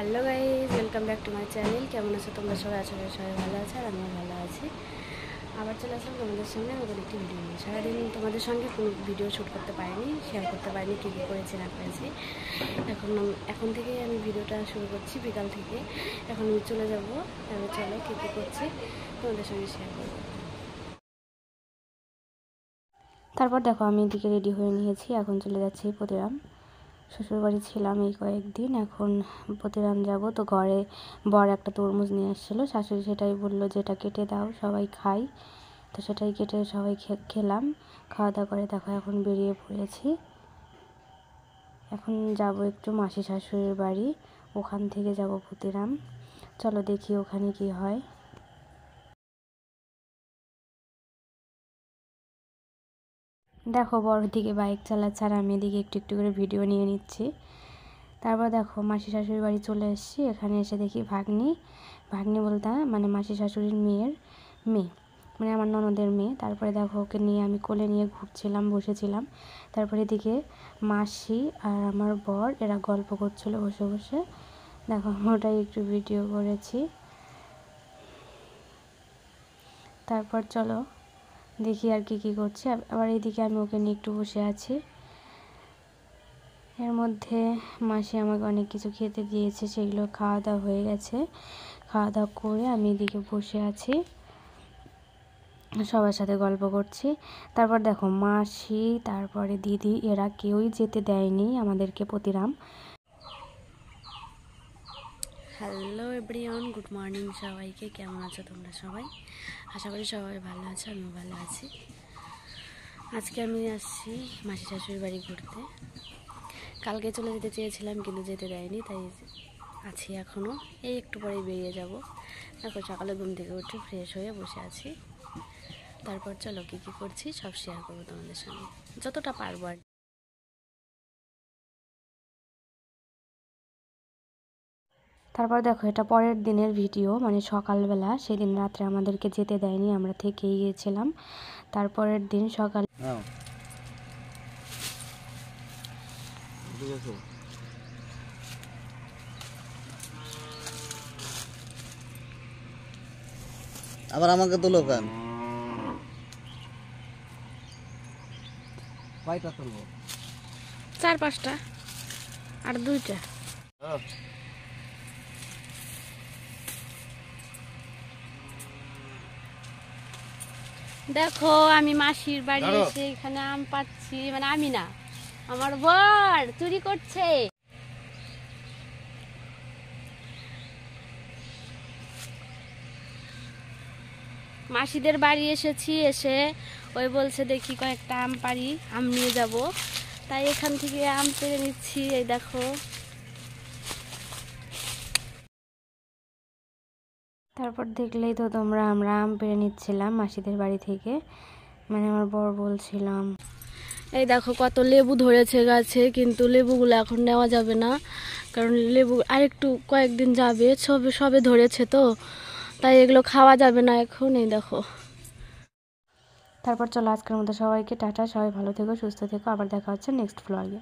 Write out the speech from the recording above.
Hello guys, welcome back to my channel. কেমন আছো তোমরা সবাই? আশা করি সবাই ভালো আছে আর আমিও ভালো আছি। আবার চলে আসলাম তোমাদের সামনে নতুন একটি ভিডিও নিয়ে। সারাদিন তোমাদের সঙ্গে কোনো ভিডিও শ্যুট করতে পারিনি, শেয়ার করতে পারিনি কী কী করেছি না করেছি। এখন থেকেই আমি ভিডিওটা শুরু করছি, বিকাল থেকে। এখন আমি চলে যাবো, তবে চলো কী কী করছি তোমাদের সঙ্গে শেয়ার করবো। তারপর দেখো আমি এদিকে রেডি হয়ে নিয়েছি, এখন চলে যাচ্ছি প্রতিরাম। শ্বশুরবাড়ি ছিলাম এই কয়েকদিন, এখন প্রতিরাম যাব। তো ঘরে বর একটা তরমুজ নিয়ে এসেছিলো, শাশুড়ি সেটাই বললো যে এটা কেটে দাও, সবাই খাই। তো সেটাই কেটে সবাই খেলাম। খাওয়া দাওয়া করে দেখো এখন বেরিয়ে পড়েছি। এখন যাব একটু মাসি শাশুড়ির বাড়ি, ওখান থেকে যাব প্রতিরাম। চলো দেখি ওখানে কি হয়। দেখো বড় দিকে বাইক চালাচ্ছে আর আমি এদিকে একটু একটু করে ভিডিও নিয়ে নিচ্ছি। তারপর দেখো মাসি শাশুড়ির বাড়ি চলে এসেছি। এখানে এসে দেখি ভাগ্নি বলতে মানে মাসি শাশুড়ির মেয়ে, মানে আমার ননদের মেয়ে। তারপরে দেখো ওকে নিয়ে আমি কোলে নিয়ে ঘুরছিলাম, বসেছিলাম। তারপরে এদিকে মাসি আর আমার বর এরা গল্প করছিল বসে বসে। দেখো ওটাই একটু ভিডিও করেছি। তারপর চলো দেখি আর কি করছি। আবার এইদিকে আমি ওকে নিয়ে একটু বসে আছি। এর মধ্যে মাসি আমাকে অনেক কিছু খেতে দিয়েছে, সেগুলো খাওয়া দাওয়া হয়ে গেছে। খাওয়া দাওয়া করে আমি এদিকে বসে আছি, সবার সাথে গল্প করছি। তারপর দেখো মাসি, তারপরে দিদি, এরা কেউই যেতে দেয়নি আমাদেরকে Pratiram. Hello everyone, good morning সবাইকে। কেমন আছো তোমরা সবাই? আশা করি সবাই ভালো আছো, আমিও ভালো আছি। আজকে আমি আসছি মাসি শাশুড়ির বাড়ি ঘুরতে। কালকে চলে যেতে চেয়েছিলাম কিন্তু যেতে দেয়নি, তাই আছি এখনও। এই একটু পরেই বেরিয়ে যাব। দেখো সকালে ঘুম থেকে উঠে ফ্রেশ হয়ে বসে আছি। তারপর চলো কী কী করছি সব শেয়ার করবো তোমাদের সঙ্গে, যতটা পারবো আর। তারপর দেখো এটা পরের দিনের ভিডিও, মানে সকালবেলা। সেদিন রাত্রে আমাদেরকে যেতে দেয়নি, আমরা থেকেই গিয়েছিলাম। তারপরের দিন সকাল আবার আমাকে তো লোকান কয়টা তুলবো? 4-5টা আর 2টা। দেখো আমি মাসির বাড়ি এসে এখানে আম পাচ্ছি, মানে আমি না, আমার বর চুরি করছে। মাসিদের বাড়ি এসেছি, এসে ওই বলছে দেখি কয়েকটা আম পারি, আম নিয়ে যাব। তাই এখান থেকে আম পেড়ে নিচ্ছি। এই দেখো। তারপর দেখলেই তো তোমরা, আমরা আম পেড়ে নিচ্ছিলাম মাসিদের বাড়ি থেকে, মানে আমার বর বলছিলাম। এই দেখো কত লেবু ধরেছে গাছে, কিন্তু লেবুগুলো এখন নেওয়া যাবে না, কারণ লেবু আরেকটু কয়েকদিন যাবে, সবে ধরেছে তো, তাই এগুলো খাওয়া যাবে না এখন। এই দেখো। তারপর চলো আজকের মতো সবাইকে টাটা, সবাই ভালো থেকো, সুস্থ থেকো। আবার দেখা হচ্ছে নেক্সট ব্লগে।